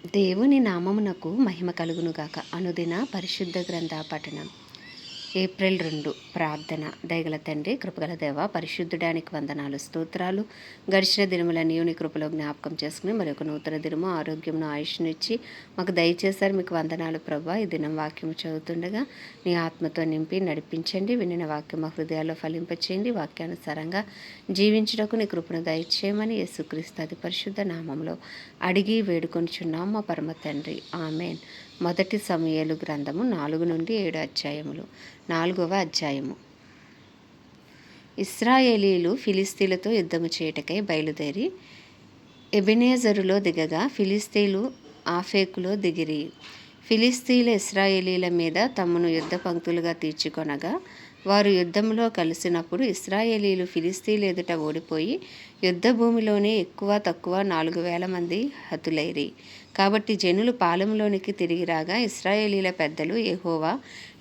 దేవుని నామమునకు మహిమ కలుగునుగాక. అనుదిన పరిశుద్ధ గ్రంథ పఠనం. ఏప్రిల్ 2. ప్రార్థన. దయగల తండ్రి, కృపగల దేవ, పరిశుద్ధుడానికి వందనాలు, స్తోత్రాలు. గడిచిన దినములన్నీ నీ కృపలో జ్ఞాపకం చేసుకుని మరి ఒక నూతన దినము ఆరోగ్యమును ఆయుష్నిచ్చి మాకు దయచేశారు. మీకు వందనాలు ప్రభా. ఈ దినం వాక్యం చదువుతుండగా నీ ఆత్మతో నింపి నడిపించండి. వినిన వాక్యం మా హృదయాల్లో ఫలింపచేయండి. వాక్యానుసారంగా జీవించుటకు నీ కృపను దయచేయమని యేసుక్రీస్తు అతి పరిశుద్ధ నామంలో అడిగి వేడుకొనిచున్నాం మా పరమ తండ్రి. ఆమెన్. మొదటి సమూయేలు గ్రంథము 4 నుండి 7 అధ్యాయములు. 4వ అధ్యాయము. ఇశ్రాయేలీలు ఫిలిస్తీన్లతో యుద్ధము చేయుటకై బయలుదేరి ఎబెనేజరులో దిగగా ఫిలిస్తీన్లు ఆఫెకులో దిగిరి. ఫిలిస్తీన్ల ఇశ్రాయేలీల మీద తమను యుద్ధ పంక్తులుగా తీర్చుకొనగా వారు యుద్ధంలో కలిసినప్పుడు ఇశ్రాయేలీలు ఫిలిస్తీన్ల ఎదుట ఓడిపోయి యుద్ధ భూమిలోనే ఎక్కువ తక్కువ 4,000 మంది హతులైరి. కాబట్టి జనులు పాలెంలోనికి తిరిగి రాగా ఇశ్రాయేలీల పెద్దలు, యెహోవా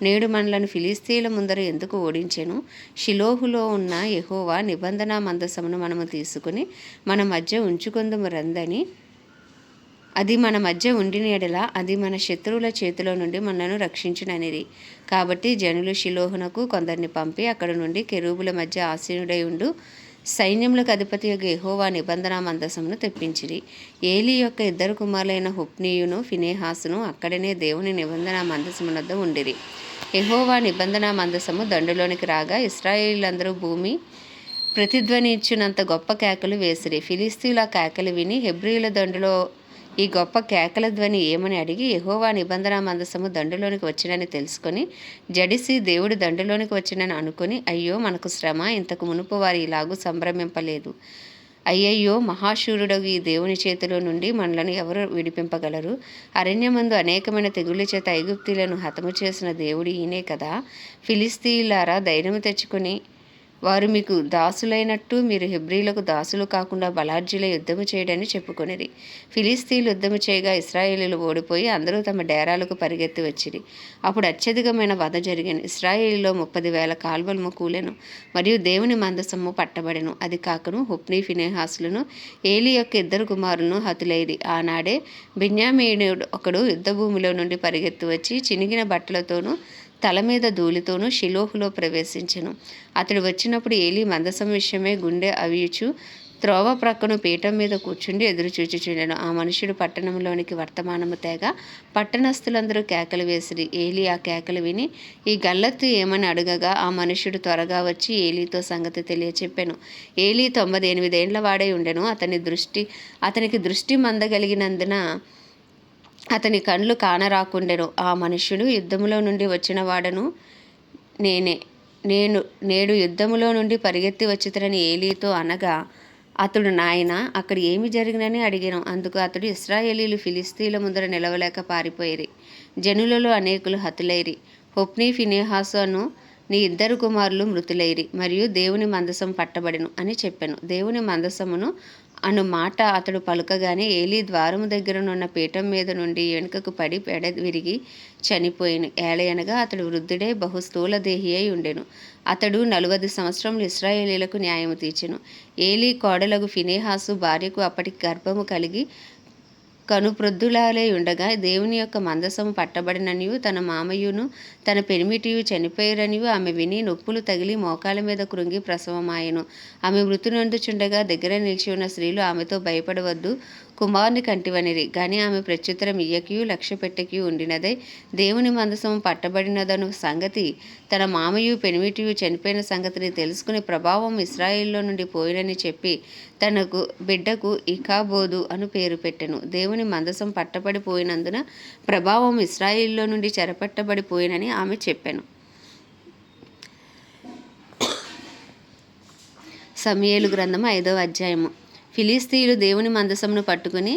నేడు మనలను ఫిలిస్తీన్ల ముందర ఎందుకు ఓడించెను? షిలోహులో ఉన్న యెహోవా నిబంధన మందసమును మనము తీసుకుని మన మధ్య ఉంచుకొందుము రందని, అది మన మధ్య ఉండిన ఎడల అది మన శత్రువుల చేతిలో నుండి మనను రక్షించుననిది. కాబట్టి జనులు షిలోహునకు కొందరిని పంపి అక్కడ నుండి కెరూబుల మధ్య ఆసీనుడై ఉండు సైన్యములకు అధిపతి యొక్క యెహోవా నిబంధన మందసమును తెప్పించిరి. ఏలీ యొక్క 2 కుమారులైన హొఫ్నీయును ఫినెహాసును అక్కడనే దేవుని నిబంధన మందసమునొద్ద ఉండిరి. యెహోవా నిబంధన మందసము దండులోనికి రాగా ఇశ్రాయేలీలందరూ భూమి ప్రతిధ్వనించినంత గొప్ప కేకలు వేసిరి. ఫిలిస్తీన్ల కేకలు విని హెబ్రీయుల దండులో ఈ గొప్ప కేకల ధ్వని ఏమని అడిగి యెహోవా నిబంధన మందసము దండులోనికి వచ్చినని తెలుసుకొని జడిసి దేవుడు దండులోనికి వచ్చినని అనుకుని, అయ్యో మనకు శ్రమ, ఇంతకు మునుపు వారు ఇలాగూ సంభ్రమింపలేదు. అయ్యయ్యో, మహాశూరుడగు ఈ దేవుని చేతిలో నుండి మనలను ఎవరు విడిపింపగలరు? అరణ్యమందు అనేకమైన తెగుళ్ళ చేత ఐగుప్తీయులను హతము చేసిన దేవుడు ఈయనే కదా. ఫిలిస్తీయులారా, ధైర్యము తెచ్చుకొని వారు మీకు దాసులైనట్టు మీరు హెబ్రీలకు దాసులు కాకుండా బలార్జీల యుద్ధము చేయడని చెప్పుకొనిరి. ఫిలిస్తీన్లు యుద్ధము చేయగా ఇశ్రాయేలీలు ఓడిపోయి అందరూ తమ డేరాలకు పరిగెత్తి వచ్చిరి. అప్పుడు అత్యధికమైన వధ జరిగాను. ఇశ్రాయేలీలో 30,000 కాల్వలు కూలెను మరియు దేవుని మందసము పట్టబడెను. అది కాకను హొఫ్నీ ఫినెహాసులను ఏలీ యొక్క 2 కుమారులను హతులైరి. ఆనాడే బెన్యామీనుడు ఒకడు యుద్ధభూమిలో నుండి పరిగెత్తి వచ్చి చినిగిన బట్టలతోనూ తల మీద ధూళితోనూ షిలోహులో ప్రవేశించెను. అతడు వచ్చినప్పుడు ఏలీ మందసం విషయమై గుండె అవియుచు త్రోవ ప్రక్కను పీఠం మీద కూర్చుండి ఎదురు చూచుచుండెను. ఆ మనుషుడు పట్టణంలోనికి వర్తమానము తేగా పట్టణస్థులందరూ కేకలు వేసిరి. ఏలీ ఆ కేకలు విని ఈ గల్లత్తు ఏమని అడగగా ఆ మనుషుడు త్వరగా వచ్చి ఏలీతో సంగతి తెలియచెప్పెను. ఏలీ 98 ఏండ్ల వాడై ఉండెను. అతనికి దృష్టి మందగలిగినందున అతని కండ్లు కానరాకుండెను. ఆ మనుష్యుడు, యుద్ధములో నుండి వచ్చిన వాడను నేడు యుద్ధములో నుండి పరిగెత్తి వచ్చితనని ఏలీతో అనగా అతడు, నాయనా, అక్కడ ఏమి జరిగినని అడిగాను. అందుకు అతడు, ఇశ్రాయేలీలు ఫిలిస్తీన్ల ముందర నిలవలేక పారిపోయిరి. జనులలో అనేకులు హతులైరి. హొఫ్నీ ఫినెహాసు అను నీ 2 కుమారులు మృతులైరి మరియు దేవుని మందసం పట్టబడెను అని చెప్పెను. దేవుని మందసమును అను మాట అతడు పలుకగానే ఏలీ ద్వారము దగ్గరనున్న పీఠం మీద నుండి వెనుకకు పడి పెడ విరిగి చనిపోయిను. ఏలయనగా అతడు వృద్ధుడై బహు స్థూలదేహి అయి ఉండెను. అతడు 40 సంవత్సరములు ఇశ్రాయేలీలకు న్యాయము తీర్చెను. ఏలీ కోడలగు ఫినెహాసు భార్యకు అప్పటికి గర్భము కలిగి కనుప్రొద్దులాలై ఉండగా దేవుని యొక్క మందసము పట్టబడిననియు తన మామయ్యును తన పెనిమిటియు చనిపోయిరనియు ఆమె విని నొప్పులు తగిలి మోకాల మీద కృంగి ప్రసవమాయెను. ఆమె మృతునందుచుండగా దగ్గర నిలిచి ఉన్న స్త్రీలు ఆమెతో, భయపడవద్దు, కుమారుని కంటివనిరి. గాని ఆమె ప్రత్యుత్తరం ఇయ్యకియు లక్ష్య పెట్టకియు ఉండినదై దేవుని మందసము పట్టబడినదను సంగతి తన మామయ్యు పెనిమిటియు చనిపోయిన సంగతిని తెలుసుకుని ప్రభావం ఇశ్రాయేల్లో నుండి పోయినని చెప్పి తనకు బిడ్డకు ఇకాబోదు అను పేరు పెట్టెను. దేవుని మందసం పట్టబడిపోయినందున ప్రభావం ఇశ్రాయేల్లో నుండి చెరపట్టబడిపోయినని ఆమె చెప్పెను. సమూయేలు గ్రంథము 5వ అధ్యాయము. ఫిలిస్తీయులు దేవుని మందసమును పట్టుకుని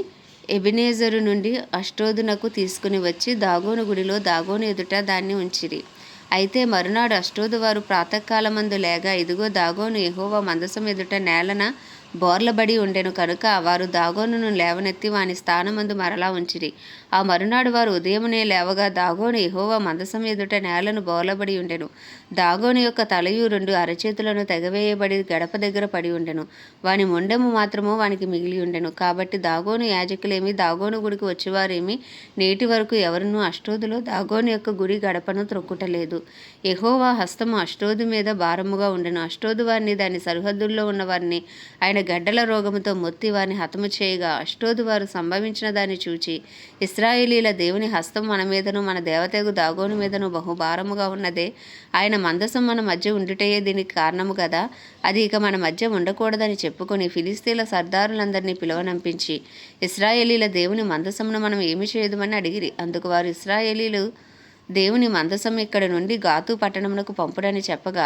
ఎబెనేజరు నుండి అష్డోదునకు తీసుకుని వచ్చి దాగోను గుడిలో దాగోను ఎదుట దాన్ని ఉంచిరి. అయితే మరునాడు అష్డోదు వారు ప్రాతకాలమందు లేగా, ఇదిగో దాగోను యెహోవా మందసం ఎదుట నేలన బోర్లబడి ఉండెను కనుక వారు దాగోనును లేవనెత్తి వాని స్థానమందు మరలా ఉంచిరి. ఆ మరునాడు వారు ఉదయమునే లేవగా దాగోను యెహోవా మందసం ఎదుట నేలను బోర్లబడి ఉండెను. దాగోను యొక్క తలయు 2 అరచేతులను తెగవేయబడి గడప దగ్గర పడి ఉండెను. వాని మొండెము మాత్రము వానికి మిగిలి ఉండెను. కాబట్టి దాగోను యాజకులేమి దాగోను గుడికి వచ్చేవారేమి నేటి వరకు ఎవరునూ అష్టోదులో దాగోను యొక్క గుడి గడపను త్రొక్కుటలేదు. యెహోవా హస్తము అష్టోదు మీద భారముగా ఉండెను. అష్టోదు వారిని దాని సరిహద్దుల్లో ఉన్న వారిని ఆయన గడ్డల రోగముతో మొత్తి వారిని హతము చేయగా అష్టోదు వారు సంభవించిన దాన్ని చూచి ఇశ్రాయేలీల దేవుని హస్తం మన మీదను మన దేవతకు దాగోను మీదను బహుభారముగా ఉన్నదే. ఆయన మందసం మన మధ్య ఉండుటయే దీనికి కారణము కదా. అది ఇక మన మధ్య ఉండకూడదని చెప్పుకొని ఫిలిస్తీన్ల సర్దారులందరినీ పిలువనంపించి ఇశ్రాయేలీల దేవుని మందసమును మనం ఏమి చేయుదుమని అడిగిరి. అందుకు వారు ఇశ్రాయేలీలు దేవుని మందసం ఇక్కడ నుండి గాతు పట్టణమునకు పంపుడని చెప్పగా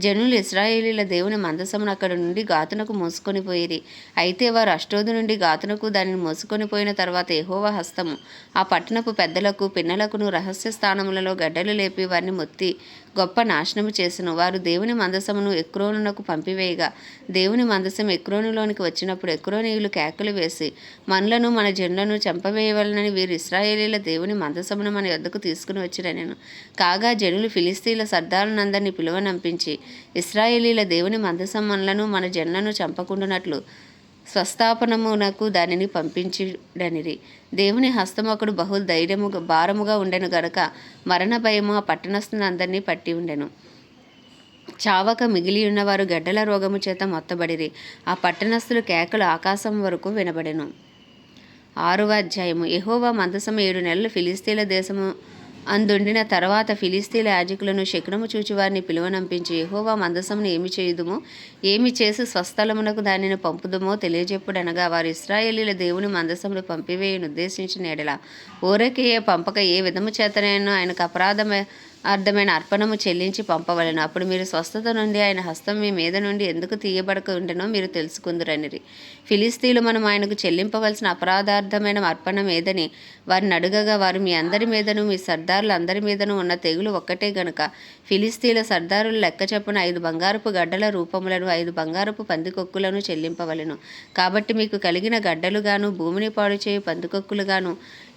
జనులు ఇశ్రాయేలీల దేవుని మందసమును అక్కడ నుండి గాతునకు మోసుకొని పోయిరి. అయితే వారు అష్టోదు నుండి గాతునకు దానిని మోసుకొని పోయిన తర్వాత యెహోవా హస్తము ఆ పట్టణపు పెద్దలకు పిన్నలకును రహస్య స్థానములలో గడ్డలు లేపి వారిని మొత్తి గొప్ప నాశనము చేసెను. వారు దేవుని మందసమును ఎక్రోనునకు పంపివేయగా దేవుని మందసం ఎక్రోనులోనికి వచ్చినప్పుడు ఎక్రోనీయులు కేకలు వేసి మనలను మన జనులను చంపవేయవలనని వీరు ఇశ్రాయేలీల దేవుని మందసమును మన యొద్దకు తీసుకుని వచ్చిరనెను. కాగా జనులు ఫిలిస్తీన్ల సర్దారులందరినీ పిలువనంపించి ఇశ్రాయేలీల దేవుని మందసం మనలను మన జనులను చంపకుండునట్లు స్వస్థాపనమునకు దానిని పంపించుడనిరి. దేవుని హస్తమొకడు బహు భారముగా ఉండెను గనుక మరణ భయము ఆ పట్టణస్థులందరినీ పట్టి ఉండెను. చావక మిగిలి ఉన్నవారు గడ్డల రోగము చేత మొత్తబడిరి. ఆ పట్టణస్థుల కేకలు ఆకాశం వరకు వినబడెను. 6వ అధ్యాయము. యెహోవా మందసము 7 నెలలు ఫిలిస్తీన్ల దేశము అందుండిన తర్వాత ఫిలిస్తీన్ల యాజకులను శకునము చూచి వారిని పిలువనంపించి యెహోవా మందసమును ఏమి చేయుదుమో ఏమి చేసి స్వస్థలమునకు దానిని పంపుదుమో తెలియజెప్పుడనగా వారు ఇశ్రాయేలీల దేవుని మందసమును పంపివేయను ఉద్దేశించిన ఎడల ఊరకే పంపక ఏ విధము చేతనైనా ఆయనకు అర్థమైన అర్పణము చెల్లించి పంపవలను. అప్పుడు మీరు స్వస్థత నుండి ఆయన హస్తం మీ మీద నుండి ఎందుకు తీయబడక ఉండెనో మీరు తెలుసుకుందురనిరి. ఫిలిస్తీన్లు మనం ఆయనకు చెల్లింపవలసిన అపరాధార్థమైన అర్పణం ఏదని వారిని అడుగగా వారు మీ అందరి మీదను మీ సర్దారుల అందరి మీదను ఉన్న తెగులు ఒక్కటే గనుక ఫిలిస్తీన్ల సర్దారులు లెక్క చొప్పున 5 బంగారపు గడ్డల రూపములను 5 బంగారపు పందికొక్కులను చెల్లింపవలెను. కాబట్టి మీకు కలిగిన గడ్డలుగాను భూమిని పాడు చేయు పందికొక్కులుగాను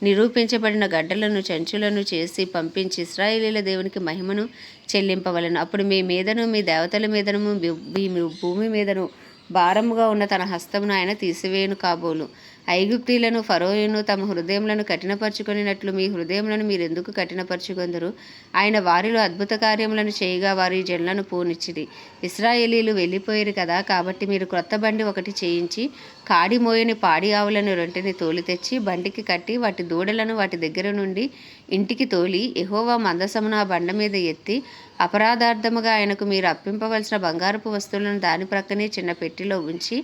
నిరూపించబడిన గడ్డలను చంచులను చేసి పంపించి ఇశ్రాయేలీల దేవునికి మహిమను చెల్లింపవలెను. అప్పుడు మీ మీదను మీ దేవతల మీదను మీ భూమి మీదను భారముగా ఉన్న తన హస్తమును ఆయన తీసివేయును కాబోలు. ఐగుప్తీలను ఫరోయును తమ హృదయములను కఠినపరుచుకొనినట్లు మీ హృదయములను మీరెందుకు కఠినపరుచుకొందరు? ఆయన వారిలో అద్భుత కార్యములను చేయగా వారి జనులను పోనిచ్చిరి. ఇశ్రాయేలీలు వెళ్ళిపోయారు కదా, కాబట్టి మీరు క్రొత్త బండి ఒకటి చేయించి కాడి మోయని పాడి ఆవులను 2 తోలి తెచ్చి బండికి కట్టి వాటి దూడలను వాటి దగ్గర నుండి ఇంటికి తోలి యెహోవా మందసమును ఆ బండ మీద ఎత్తి అపరాధార్థముగా ఆయనకు మీరు అర్పింపవలసిన బంగారపు వస్తువులను దాని ప్రక్కనే చిన్న పెట్టెలో ఉంచి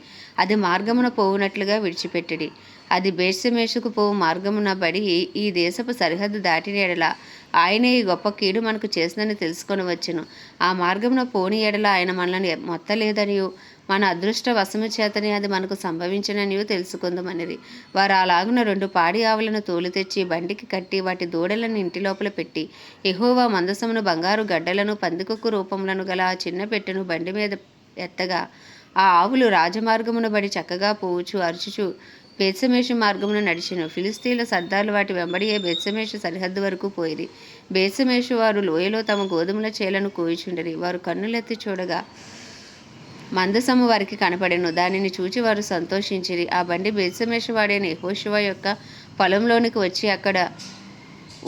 అది మార్గమున పోవునట్లుగా విడిచిపెట్టిడి. అది బేత్షెమెషుకు పోవు మార్గమున బడి ఈ దేశపు సరిహద్దు దాటిన ఎడల ఆయనే ఈ గొప్ప కీడు మనకు చేసిందని తెలుసుకొని వచ్చెను. ఆ మార్గమున పోని ఎడల ఆయన మనల్ని మొత్తలేదనియు మన అదృష్ట వశము చేతనే అది మనకు సంభవించిననియు తెలుసుకుందామనిరి. వారు అలాగున 2 పాడి ఆవులను తోలు తెచ్చి బండికి కట్టి వాటి దూడలను ఇంటి లోపల పెట్టి యెహోవా మందసమును బంగారు గడ్డలను పందికొక్కు రూపములను గల ఆ చిన్న పెట్టెను బండి మీద ఎత్తగా ఆ ఆవులు రాజమార్గమున బడి చక్కగా పోవుచు అరుచుచు బేత్షెమెషు మార్గమున నడిచెను. ఫిలిస్తీన్ల సర్దార్లు వాటి వెంబడియే బేత్షెమెషు సరిహద్దు వరకు పోయిరి. బేత్షెమెషు వారు లోయలో తమ గోధుమల చేలను కోయుచుండిరి. వారు కన్నులెత్తి చూడగా మందసము వారికి కనపడెను. దానిని చూచి వారు సంతోషించిరి. ఆ బండి బేత్షెమెషు వాడైన యెహోషువ యొక్క పొలంలోనికి వచ్చి అక్కడ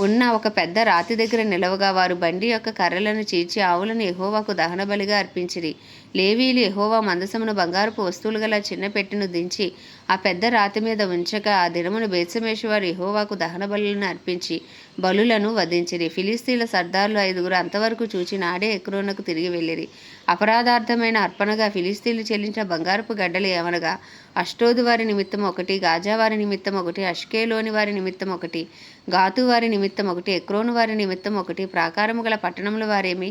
ఉన్న ఒక పెద్ద రాతి దగ్గర నిలవగా వారు బండి యొక్క కర్రలను చీల్చి ఆవులను యెహోవాకు దహన బలిగా అర్పించిరి. లేవీయులు యెహోవా మందసమును బంగారపు వస్తువులు గల చిన్న పెట్టెను దించి ఆ పెద్ద రాతి మీద ఉంచగా ఆ దినమును బేత్షెమెషు వారు యెహోవాకు దహన బలులను అర్పించి బలులను వధించిరి. ఫిలిస్తీన్ల సర్దార్లు 5 అంతవరకు చూచి నాడే ఎక్రోనుకు తిరిగి వెళ్ళిరి. అపరాధార్థమైన అర్పణగా ఫిలిస్తీన్లు చెల్లించిన బంగారపు గడ్డలు ఏమనగా అష్టోదు వారి నిమిత్తం 1, గాజా వారి నిమిత్తం 1, అష్కేలోని వారి నిమిత్తం 1, గాతు వారి నిమిత్తం 1, ఎక్రోను వారి నిమిత్తం 1, ప్రాకారము గల పట్టణముల వారేమి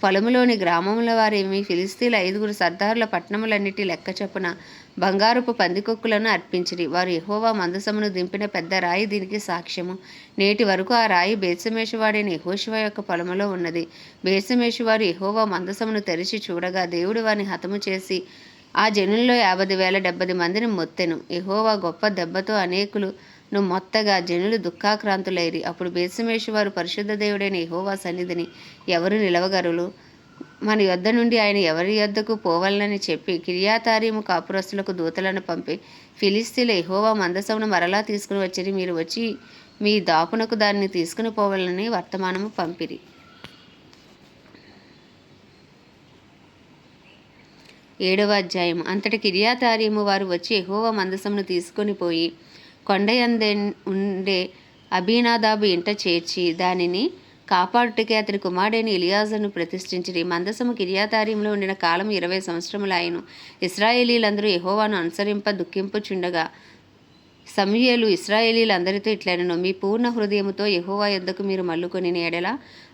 పొలములోని గ్రామముల వారేమి ఫిలిస్తీన్ల 5 సర్దారుల పట్టణములన్నిటి లెక్క చొప్పున బంగారపు పందికొక్కులను అర్పించిరి. వారు యెహోవా మందసమును దింపిన పెద్ద రాయి దీనికి సాక్ష్యము. నేటి వరకు ఆ రాయి బేత్షెమెషు వాడైన యెహోషువ యొక్క పొలములో ఉన్నది. బేత్షెమెషు వారు యెహోవా మందసమును తెరిచి చూడగా దేవుడు వారిని హతము చేసి ఆ జనుల్లో 50,000 70 మందిని మొత్తెను. యెహోవా గొప్ప దెబ్బతో అనేకులను మొత్తగా జనులు దుఃఖాక్రాంతులైరి. అప్పుడు బేత్షెమెషు వారు పరిశుద్ధ దేవుడైన యెహోవా సన్నిధిని ఎవరు నిలవగలరు? మన యొద్ద నుండి ఆయన ఎవరి యొద్దకు పోవాలని చెప్పి కిర్యాతారీము కాపురస్తులకు దూతలను పంపి ఫిలిష్తీయులు యెహోవా మందసమును మరలా తీసుకుని వచ్చిరి. మీరు వచ్చి మీ దాపునకు దానిని తీసుకుని పోవాలని వర్తమానము పంపిరి. 7వ అధ్యాయం. అంతటి కిర్యాతారీము వారు వచ్చి యెహోవా మందసమును తీసుకొని పోయి కొండయందే ఉండే అబీనాదాబు ఇంట చేర్చి దానిని కాపాడుటకే అతని కుమారుడైన ఎలియాజరును ప్రతిష్ఠించిరి. మందసము కిర్యాతారీములో ఉండిన కాలం 20 సంవత్సరములాయెను. ఇశ్రాయేలీలందరూ యెహోవాను అనుసరింప దుఃఖింపుచుండగా సమూయేలు ఇశ్రాయేలీలందరితో ఇట్లనెను, మీ పూర్ణ హృదయముతో యెహోవా యొద్దకు మీరు మల్లుకొనిన ఎడల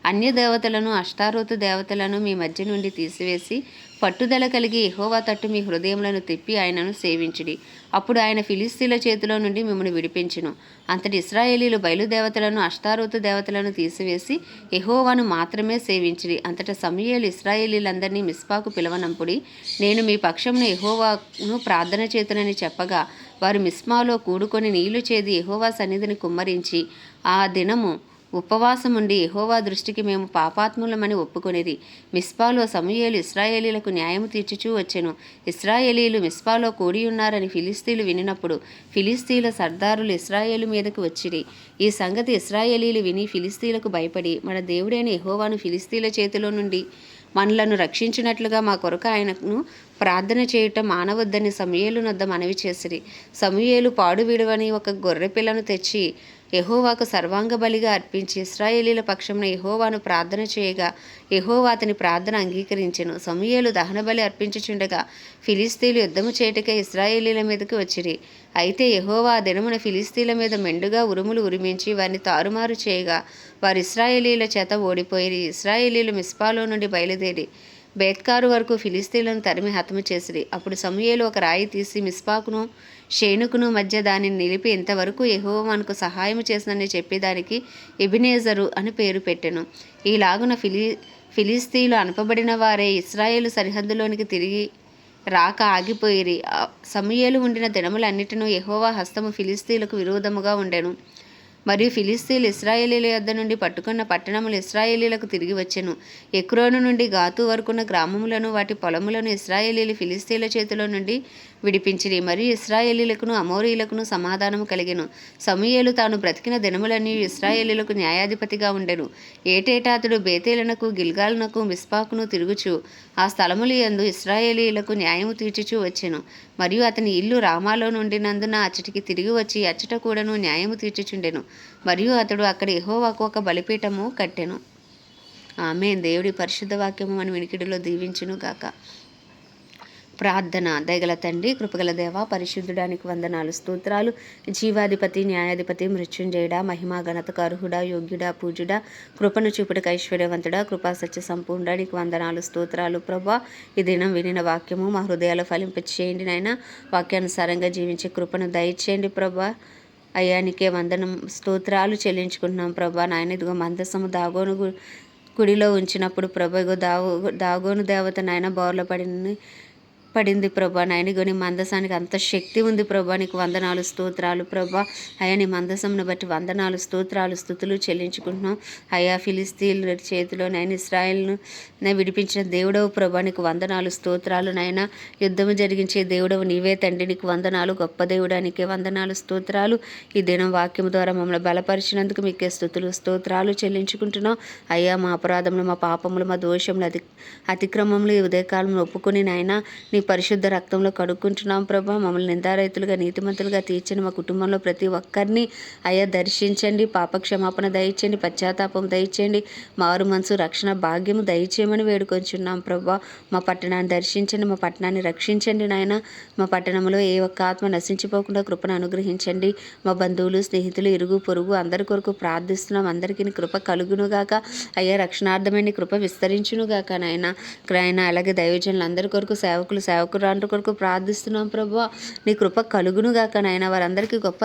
అన్య దేవతలను అష్టారోతు దేవతలను మీ మధ్య నుండి తీసివేసి పట్టుదల కలిగి యెహోవా తట్టు మీ హృదయములను తిప్పి ఆయనను సేవించుడి. అప్పుడు ఆయన ఫిలిష్తీయుల చేతిలో నుండి మిమ్మల్ని విడిపించును. అంతటి ఇశ్రాయేలీలు బయలుదేవతలను అష్టారోతు దేవతలను తీసివేసి యెహోవాను మాత్రమే సేవించిరి. అంతటా సమూయేలు ఇశ్రాయేలీలందరినీ మిస్పాకు పిలవనంపుడి, నేను మీ పక్షమున యెహోవాను ప్రార్థన చేతునని చెప్పగా వారు మిస్మాలో కూడుకొని నీళ్లు చేది యెహోవా సన్నిధిని కుమ్మరించి ఆ దినము ఉపవాసముండి యెహోవా దృష్టికి మేము పాపాత్ములమని ఒప్పుకొనిరి. మిస్పాలో సమూయేలు ఇశ్రాయేలీలకు న్యాయము తీర్చుచూ వచ్చెను. ఇశ్రాయేలీలు మిస్పాలో కూడియున్నారని ఫిలిష్తీయులు వినినప్పుడు ఫిలిష్తీయుల సర్దారులు ఇశ్రాయేలు మీదకు వచ్చిరి. ఈ సంగతి ఇశ్రాయేలీలు విని ఫిలిష్తీయులకు భయపడి మన దేవుడైన యెహోవాను ఫిలిష్తీయుల చేతిలో నుండి మనలను రక్షించినట్లుగా మా కొరకు ఆయనను ప్రార్థన చేయటం మానవద్దని సమూయేలు నొద్ద మనవి చేసిరి. సమూయేలు పాడు విడువని ఒక గొర్రెపిల్లను తెచ్చి యెహోవాకు సర్వాంగ బలిగా అర్పించి ఇశ్రాయేలీల పక్షమున యెహోవాను ప్రార్థన చేయగా యెహోవా అతని ప్రార్థన అంగీకరించెను. సమూయేలు దహనబలి అర్పించుచుండగా ఫిలిష్తీయులు యుద్ధము చేయుటకై ఇశ్రాయేలీల మీదకి వచ్చిరి. అయితే యెహోవా ఆ దినమున ఫిలిష్తీయుల మీద మెండుగా ఉరుములు ఉరిమించి వారిని తారుమారు చేయగా వారు ఇశ్రాయేలీల చేత ఓడిపోయిరి. ఇశ్రాయేలీలు మిస్పాలో నుండి బయలుదేరి బేత్కారు వరకు ఫిలిష్తీయులను తరిమి హతము చేసిరి. అప్పుడు సమూయేలు ఒక రాయి తీసి మిస్పాకును షేనుకును మధ్య దానిని నిలిపి ఇంతవరకు యెహోవా మనకు సహాయము చేసినని చెప్పి దానికి ఎబెనెజరు అని పేరు పెట్టెను. ఈలాగున ఫిలిష్తీయులు అనపబడిన వారే ఇశ్రాయేలు సరిహద్దులోనికి తిరిగి రాక ఆగిపోయిరి. సమూయేలు ఉండిన దినములన్నిటినూ యెహోవా హస్తము ఫిలిష్తీయులకు విరోధముగా ఉండెను. మరియు ఫిలిష్తీయులు ఇశ్రాయేలీల యొద్ద నుండి పట్టుకున్న పట్టణములు ఇశ్రాయేలీలకు తిరిగి వచ్చెను. ఎక్రోను నుండి గాతు వరకున్న గ్రామములను వాటి పొలములను ఇశ్రాయేలీలు ఫిలిష్తీయుల చేతిలో నుండి విడిపించిరి. మరియు ఇశ్రాయేలీలకును అమోరీయులకును సమాధానము కలిగెను. సమూయేలు తాను బ్రతికిన దినములన్నీ ఇశ్రాయేలీలకు న్యాయాధిపతిగా ఉండెను. ఏటేటా అతడు బేతేలునకు గిల్గాలునకు మిస్పాకును తిరుగుచు ఆ స్థలముల యందు ఇశ్రాయేలీలకు న్యాయము తీర్చుచూ వచ్చెను. మరియు అతని ఇల్లు రామాలో నుండినందున అచ్చటికి తిరిగి వచ్చి అచ్చట కూడాను న్యాయము తీర్చుచుండెను. మరియు అతడు అక్కడ యెహోవాకు ఒక బలిపీఠము కట్టెను. ఆమేన్. దేవుడి పరిశుద్ధ వాక్యము మన వినికిడిలో దీవించును గాక. ప్రార్థన. దయగల తండ్రి, కృపగల దేవ, పరిశుద్ధుడానికి వందనాలు, స్తోత్రాలు. జీవాధిపతి, న్యాయాధిపతి, మృత్యుంజయుడా, మహిమా ఘనతకు అర్హుడా, యోగ్యుడా, పూజుడా, కృపను చూపుటకు ఐశ్వర్యవంతుడా, కృపా సత్య సంపూర్ణుడా, నీకు వందనాలు, స్తోత్రాలు. ప్రభా, ఈ దినం వినిన వాక్యము మా హృదయాలు ఫలింపచేయండి నాయన. వాక్యానుసారంగా జీవించే కృపను దయచేయండి ప్రభా. అయ్యా, నీకే వందనం, స్తోత్రాలు చెల్లించుకుంటున్నాం ప్రభా. నాయన ఇదిగో మందసము దాగోను గుడిలో ఉంచినప్పుడు ప్రభా, ఇగో దాగోను దేవత నాయన బోర్ల పడింది ప్రభా. నాయన ఇగో నీ మందసానికి అంత శక్తి ఉంది ప్రభా. నీకు వందనాలు, స్తోత్రాలు ప్రభా. అయ్యా, నీ మందసమును బట్టి వందనాలు, స్తోత్రాలు, స్తుతులు చెల్లించుకుంటున్నాం. అయ్యా, ఫిలిష్తీయుల చేతిలో నాయన ఇశ్రాయేలును విడిపించిన దేవుడవు ప్రభా, నీకు వందనాలు, స్తోత్రాలు. నాయన యుద్ధము జరిగించే దేవుడవు నీవే తండ్రి, నీకు వందనాలు. గొప్ప దేవుడా, నీకే వందనాలు, స్తోత్రాలు. ఈ దినం వాక్యం ద్వారా మమ్మల్ని బలపరిచినందుకు మీకే స్తుతులు, స్తోత్రాలు చెల్లించుకుంటున్నాం. అయ్యా, మా అపరాధములు, మా పాపములు, మా దోషములు, అతిక్రమములు ఈ ఉదయకాలంలో ఒప్పుకొని నాయన నీ పరిశుద్ధ రక్తంలో కడుక్కుంటున్నాం ప్రభా. మమ్మల్ని నిందారైతులుగా, నీతిమంతులుగా తీర్చండి. మా కుటుంబంలో ప్రతి ఒక్కరిని అయ్యా దర్శించండి. పాపక్షమాపణ దయచేయండి, పశ్చాత్తాపం దయచేయండి, మారు మనసు, రక్షణ భాగ్యము దయచేయమని వేడుకొంచున్నాం ప్రభా. మా పట్టణాన్ని దర్శించండి, మా పట్టణాన్ని రక్షించండి నాయన. మా పట్టణంలో ఏ ఒక్క ఆత్మ నశించిపోకుండా కృపను అనుగ్రహించండి. మా బంధువులు, స్నేహితులు, ఇరుగు పొరుగు అందరి కొరకు ప్రార్థిస్తున్నాం. అందరికీ కృప కలుగునుగాక. అయ్యా, రక్షణార్థమైన కృప విస్తరించునుగాక నాయన. అలాగే దైవజనులు అందరి కొరకు, సేవకులు సేవకురాండ్ర కొరకు ప్రార్థిస్తున్నాం ప్రభా. నీ కృప కలుగును గాక నాయన. వారందరికీ గొప్ప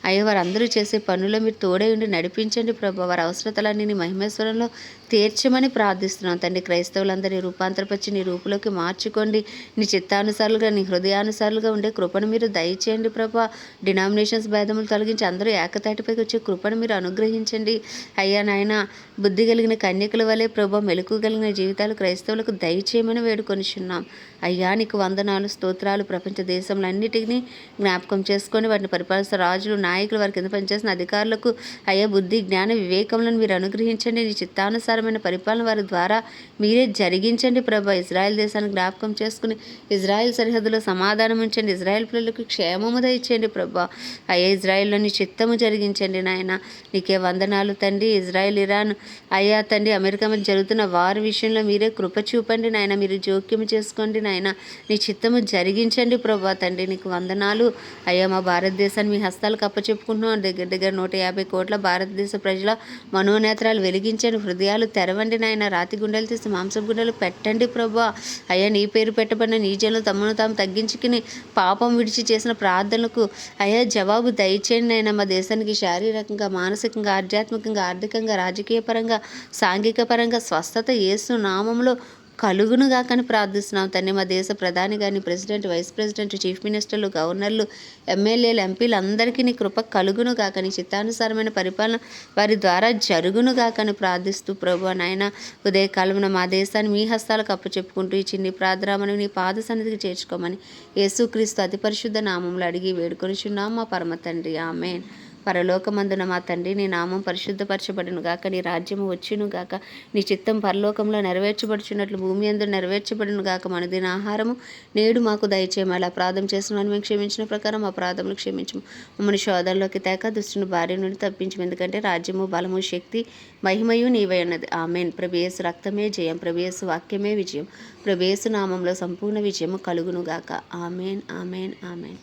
అయ్యా వారందరూ చేసే పనుల్లో మీరు తోడై ఉండి నడిపించండి ప్రభా. వారి అవసరతలన్నీ నీ మహిమేశ్వరంలో తీర్చమని ప్రార్థిస్తున్నాం తండ్రి. క్రైస్తవులందరినీ రూపాంతరపరిచి నీ రూపులోకి మార్చుకోండి. నీ చిత్తానుసారులుగా నీ హృదయానుసారులుగా ఉండే కృపను మీరు దయచేయండి ప్రభా. డినామినేషన్స్ భేదములు తొలగించి అందరూ ఏకతాటిపైకి వచ్చే కృపను మీరు అనుగ్రహించండి అయ్యా నాయన. బుద్ధి కలిగిన కన్యకుల వలె ప్రభా మెలకు కలిగిన జీవితాలు క్రైస్తవులకు దయచేయమని వేడుకొనిచున్నాం అయ్యా. నీకు వందనాలు స్తోత్రాలు. ప్రపంచ దేశంలన్నిటినీ జ్ఞాపకం చేసుకొని వాటిని పరిపాలిస్తున్న రాజులు నాయకులు వారి కింద పనిచేసిన అధికారులకు అయ్యా బుద్ధి జ్ఞాన వివేకములను మీరు అనుగ్రహించండి. నీ చిత్తానుసారమైన పరిపాలన వారి ద్వారా మీరే జరిగించండి ప్రభా. ఇజ్రాయెల్ దేశాన్ని జ్ఞాపకం చేసుకుని ఇజ్రాయెల్ సరిహద్దులో సమాధానం ఉంచండి. ఇజ్రాయెల్ పిల్లలకు క్షేమము దయచేయండి ప్రభా. అయ్యా ఇజ్రాయెల్లో నీ చిత్తము జరిగించండి నాయన. నీకే వందనాలు తండ్రి. ఇజ్రాయెల్ ఇరాన్ అయ్యా తండ్రి అమెరికా మధ్య జరుగుతున్న వారి విషయంలో మీరే కృప చూపండి నాయన. మీరు జోక్యం చేసుకోండి నాయన. నీ చిత్తము జరిగించండి ప్రభా తండ్రి. నీకు వందనాలు అయ్యా. మా భారతదేశాన్ని మీ హస్తాలకు అప్పచెప్పుకుంటున్నాం. దగ్గర దగ్గర 150 కోట్ల భారతదేశ ప్రజల మనోనేత్రాలు వెలిగించండి. హృదయాలు తెరవండి నాయన. రాతి గుండెలు తీసి మాంసం గుండెలు పెట్టండి ప్రభా. అయ్యా నీ పేరు పెట్టబడిన నీ జనులు తమను తాము తగ్గించుకుని పాపం విడిచి చేసిన ప్రార్థనలకు అయ్యా జవాబు దయచేయండి నాయన. మా దేశానికి శారీరకంగా మానసికంగా ఆధ్యాత్మికంగా ఆర్థికంగా రాజకీయ పరంగా సాంఘిక పరంగా స్వస్థత యేసు నామంలో కలుగునుగా కానీ ప్రార్థిస్తున్నాం తండ్రి. మా దేశ ప్రధాని కానీ ప్రెసిడెంట్ వైస్ ప్రెసిడెంట్ చీఫ్ మినిస్టర్లు గవర్నర్లు ఎమ్మెల్యేలు ఎంపీలు అందరికీ నీ కృప కలుగునుగా కానీ చిత్తానుసారమైన పరిపాలన వారి ద్వారా జరుగునుగా కానీ ప్రార్థిస్తూ ప్రభు నాయన ఉదయకాలమున మా దేశాన్ని మీ హస్తాలకు అప్పచెప్పుకుంటూ ఈ చిన్ని ప్రార్థనను నీ పాద సన్నిధికి చేర్చుకోమని యేసుక్రీస్తు అతి పరిశుద్ధ నామంలో అడిగి వేడుకొనిచున్నాం మా పరమ తండ్రి. ఆమేన్. పరలోకమందున మా తండ్రి నీ నామం పరిశుద్ధపరచబడును గాక. నీ రాజ్యము వచ్చును గాక. నీ చిత్తం పరలోకంలో నెరవేర్చబడుచున్నట్లు భూమి యందు నెరవేర్చబడును గాక. మనదిన ఆహారము నేడు మాకు దయచేయమని. అపరాధం చేసిన వారిని మేము క్షమించిన ప్రకారం అపరాధములు క్షమించము. మమ్మల్ని శోధనలోకి తేక దుష్టుని భార్య నుండి తప్పించము. ఎందుకంటే రాజ్యము బలము శక్తి మహిమయు నీవై ఉన్నది. ఆమేన్. ప్రభు యేసు రక్తమే జయం. ప్రభు యేసు వాక్యమే విజయం. ప్రభు యేసు నామంలో సంపూర్ణ విజయము కలుగును గాక. ఆమేన్ ఆమేన్ ఆమేన్.